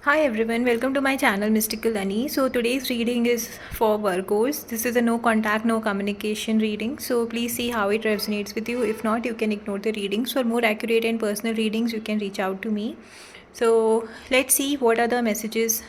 Hi everyone, welcome to my channel Mystical Ani. So today's reading is for Virgos. This is a no contact, no communication reading. So please see how it resonates with you. If not, you can ignore the readings. For more accurate and personal readings, you can reach out to me. So let's see what are the messages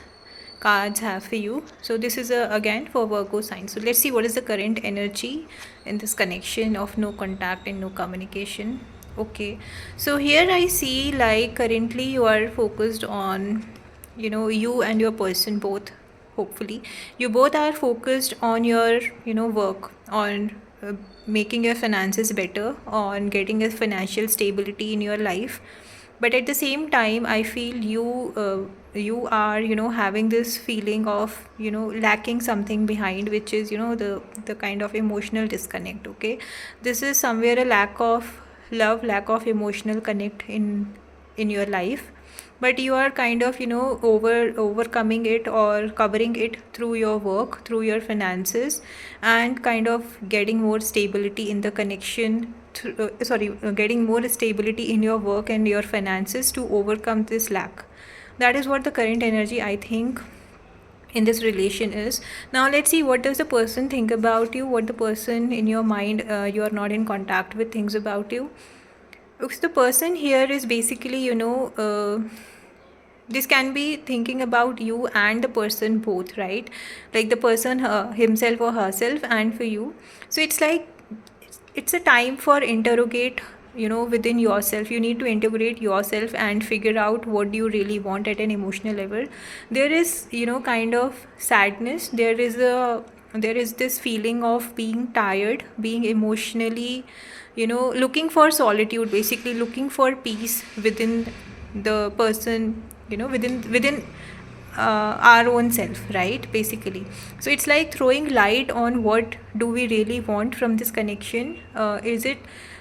cards have for you. So this is again for Virgo sign. So let's see what is the current energy in this connection of no contact and no communication. Okay, so here I see like currently you are focused on, you and your person both, hopefully you both are focused on your work, on making your finances better, on getting a financial stability in your life. But at the same time I feel you are having this feeling of lacking something behind, which is the kind of emotional disconnect. Okay, this is somewhere a lack of love, lack of emotional connect in your life, but you are kind of overcoming it or covering it through your work, through your finances, and kind of getting more stability in the connection getting more stability in your work and your finances to overcome this lack. That is what the current energy I think in this relation is. Now let's see what does the person think about you, what the person in your mind you are not in contact with thinks about you. Because the person here is basically this can be thinking about you and the person both, right? Like the person himself or herself and for you. So it's like it's a time for interrogate within yourself. You need to integrate yourself and figure out what do you really want at an emotional level. There is kind of sadness, there is this feeling of being tired, being emotionally looking for solitude, basically looking for peace within the person, within our own self, right? Basically, so it's like throwing light on what do we really want from this connection. Is it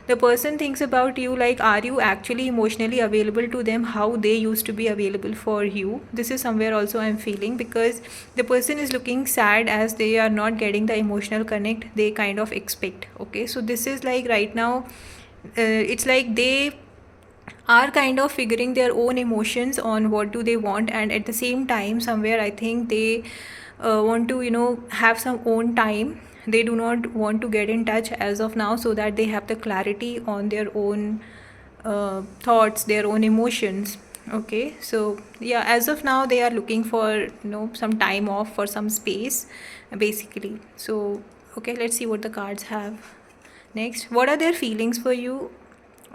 the person thinks about you like, are you actually emotionally available to them how they used to be available for you? This is somewhere also I'm feeling, because the person is looking sad as they are not getting the emotional connect they kind of expect. Okay, so this is like right now it's like they are kind of figuring their own emotions on what do they want, and at the same time somewhere I think they want to have some own time. They do not want to get in touch as of now, so that they have the clarity on their own thoughts, their own emotions. Okay, so yeah, as of now they are looking for some time off, for some space, basically. So okay, let's see what the cards have next. What are their feelings for you?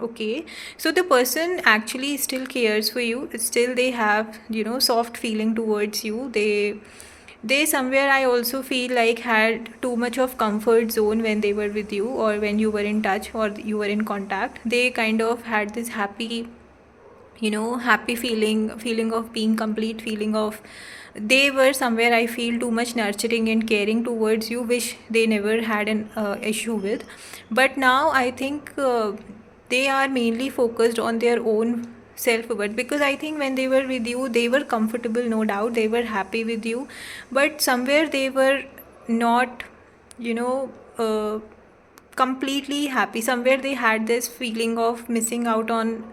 Okay, so the person actually still cares for you. Still, they have soft feeling towards you. They somewhere I also feel like had too much of comfort zone when they were with you, or when you were in touch or you were in contact. They kind of had this happy feeling of being complete, feeling of they were somewhere I feel too much nurturing and caring towards you, which they never had an issue with. But now I think they are mainly focused on their own self-worth, because I think when they were with you they were comfortable, no doubt they were happy with you, but somewhere they were not you know uh, completely happy. Somewhere they had this feeling of missing out on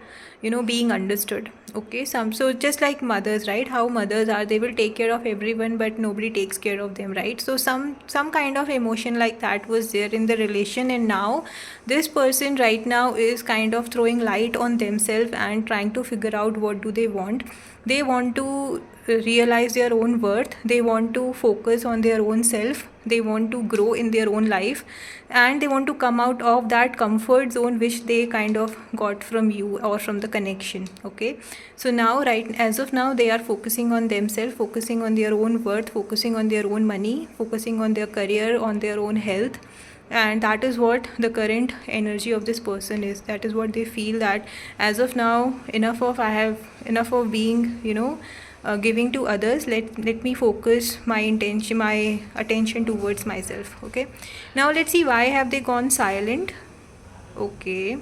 being understood. Okay, so just like mothers, right? How mothers are, they will take care of everyone but nobody takes care of them, right? So some kind of emotion like that was there in the relation, and now this person right now is kind of throwing light on themselves and trying to figure out what do they want. They want to realize their own worth, they want to focus on their own self, they want to grow in their own life, and they want to come out of that comfort zone which they kind of got from you or from the connection. Okay, so now, right, as of now they are focusing on themselves, focusing on their own worth, focusing on their own money, focusing on their career, on their own health. And that is what the current energy of this person is. That is what they feel, that as of now I have enough of being giving to others. Let me focus my attention towards myself. Okay, now let's see why have they gone silent. Okay,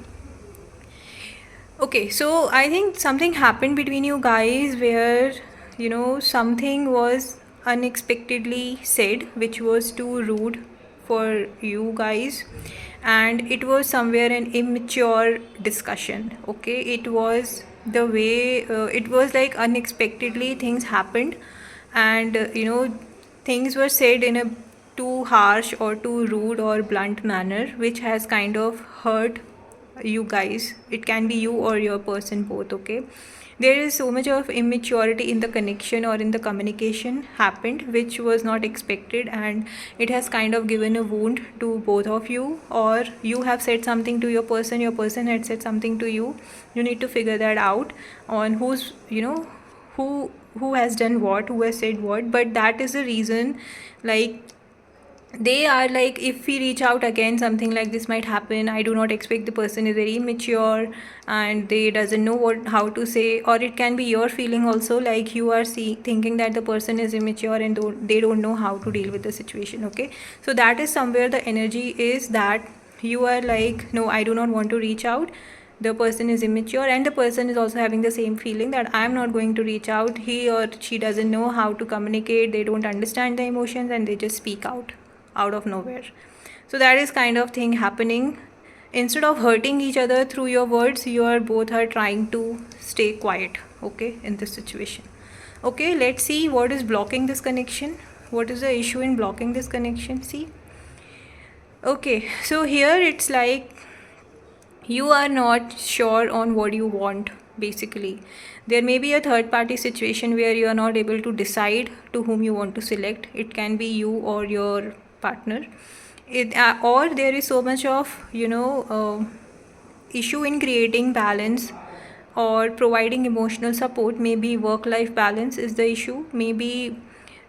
okay, so I think something happened between you guys where something was unexpectedly said which was too rude for you guys, and it was somewhere an immature discussion. Okay, it was the way it was like unexpectedly things happened, and things were said in a too harsh or too rude or blunt manner, which has kind of hurt you guys. It can be you or your person both. Okay, there is so much of immaturity in the connection or in the communication happened, which was not expected, and it has kind of given a wound to both of you, or you have said something to your person had said something to you. You need to figure that out on who's who has done what, who has said what. But that is the reason, like, they are like, if we reach out again, something like this might happen. I do not expect, the person is very immature and they doesn't know how to say. Or it can be your feeling also, like you are thinking that the person is immature and they don't know how to deal with the situation. Okay, so that is somewhere the energy is, that you are like, no, I do not want to reach out. The person is immature, and the person is also having the same feeling that I'm not going to reach out. He or she doesn't know how to communicate, they don't understand the emotions, and they just speak out of nowhere. So that is kind of thing happening. Instead of hurting each other through your words, you are both are trying to stay quiet, okay, in this situation. Okay, let's see what is blocking this connection. What is the issue in blocking this connection? See, okay, so here it's like you are not sure on what you want. Basically, there may be a third party situation where you are not able to decide to whom you want to select. It can be you or your partner. Or there is so much of issue in creating balance or providing emotional support. Maybe work life balance is the issue, maybe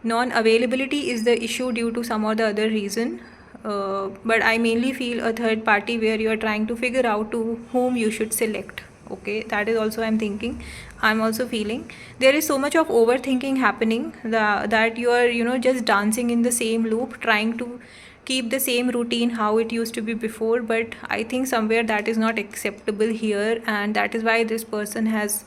non availability is the issue due to some or the other reason. But I mainly feel a third party where you are trying to figure out to whom you should select. Okay, that is also I'm thinking, I'm also feeling. There is so much of overthinking happening, that you are just dancing in the same loop, trying to keep the same routine how it used to be before. But I think somewhere that is not acceptable here, and that is why this person has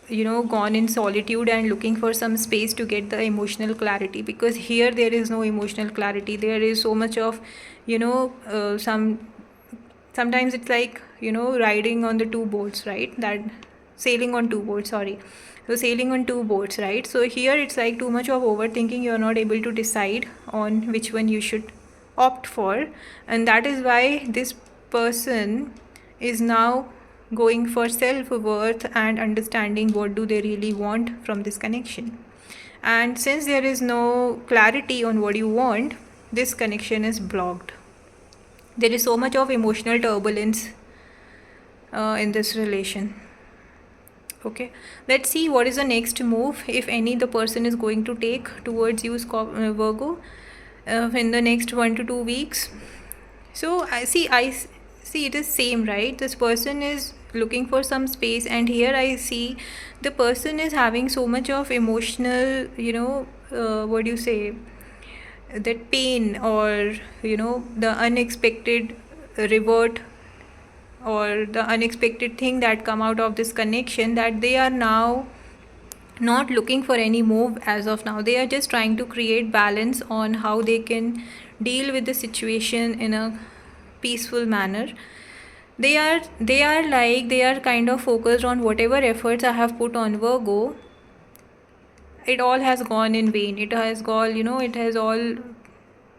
gone in solitude and looking for some space to get the emotional clarity. Because here there is no emotional clarity, there is so much of sometimes it's like riding on the two boats, right? That sailing on two boats, sorry. So sailing on two boats, right? So here it's like too much of overthinking, you're not able to decide on which one you should opt for. And that is why this person is now going for self-worth and understanding what do they really want from this connection. And since there is no clarity on what you want, this connection is blocked. There is so much of emotional turbulence in this relation. Okay, let's see what is the next move, if any, the person is going to take towards you, Virgo, in the next 1 to 2 weeks. So I see it is same, right? This person is looking for some space, and here I see the person is having so much of emotional, what do you say, that pain, or the unexpected revert, or the unexpected thing that come out of this connection, that they are now not looking for any move as of now. They are just trying to create balance on how they can deal with the situation in a peaceful manner. They are kind of focused on whatever efforts I have put on Virgo. It all has gone in vain. It has gone, it has all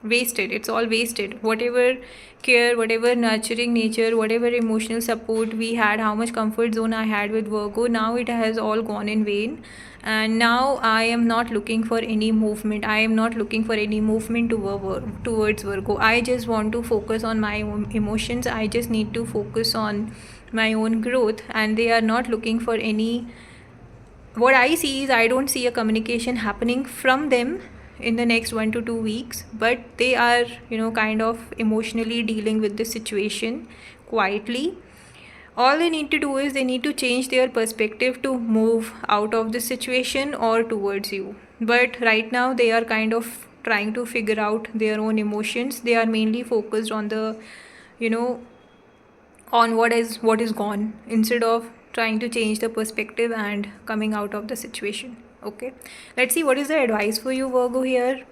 wasted. It's all wasted. Whatever care, whatever nurturing nature, whatever emotional support we had, how much comfort zone I had with Virgo, now it has all gone in vain. And now I am not looking for any movement. I am not looking for any movement towards Virgo. I just want to focus on my own emotions. I just need to focus on my own growth, and they are not looking for any. What I see is, I don't see a communication happening from them in the next 1 to 2 weeks, but they are kind of emotionally dealing with this situation quietly. All they need to do is they need to change their perspective to move out of the situation or towards you. But right now they are kind of trying to figure out their own emotions. They are mainly focused on the on what is gone, instead of trying to change the perspective and coming out of the situation. Okay, let's see what is the advice for you, Virgo, here.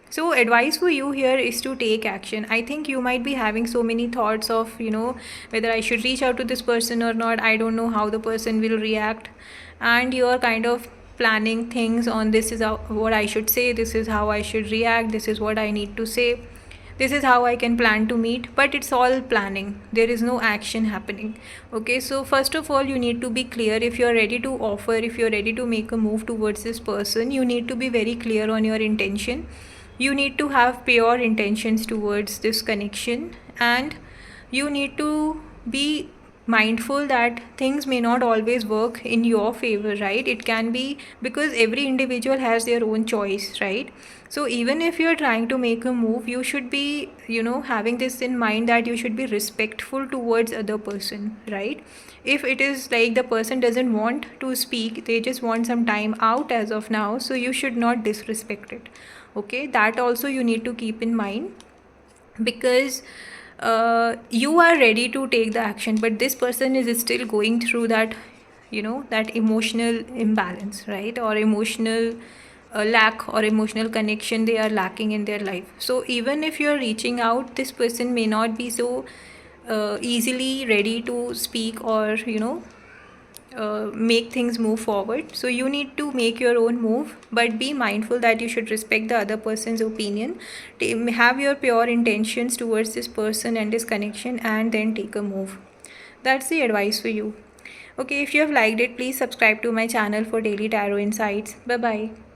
So advice for you here is to take action. I think you might be having so many thoughts of, whether I should reach out to this person or not. I don't know how the person will react. And you're kind of planning things on, this is what I should say, this is how I should react, this is what I need to say, this is how I can plan to meet. But it's all planning. There is no action happening. Okay, so first of all, you need to be clear. If you're ready to offer, if you're ready to make a move towards this person, you need to be very clear on your intention. You need to have pure intentions towards this connection, and you need to be mindful that things may not always work in your favor, right? It can be because every individual has their own choice, right? So even if you're trying to make a move, you should be, having this in mind, that you should be respectful towards other person, right? If it is like the person doesn't want to speak, they just want some time out as of now, so you should not disrespect it. Okay, that also you need to keep in mind, because you are ready to take the action, but this person is still going through that, that emotional imbalance, right? Or emotional lack, or emotional connection they are lacking in their life. So even if you're reaching out, this person may not be so easily ready to speak, or make things move forward. So you need to make your own move, but be mindful that you should respect the other person's opinion. Have your pure intentions towards this person and this connection, and then take a move. That's the advice for you. Okay, if you have liked it, please subscribe to my channel for daily tarot insights. Bye bye.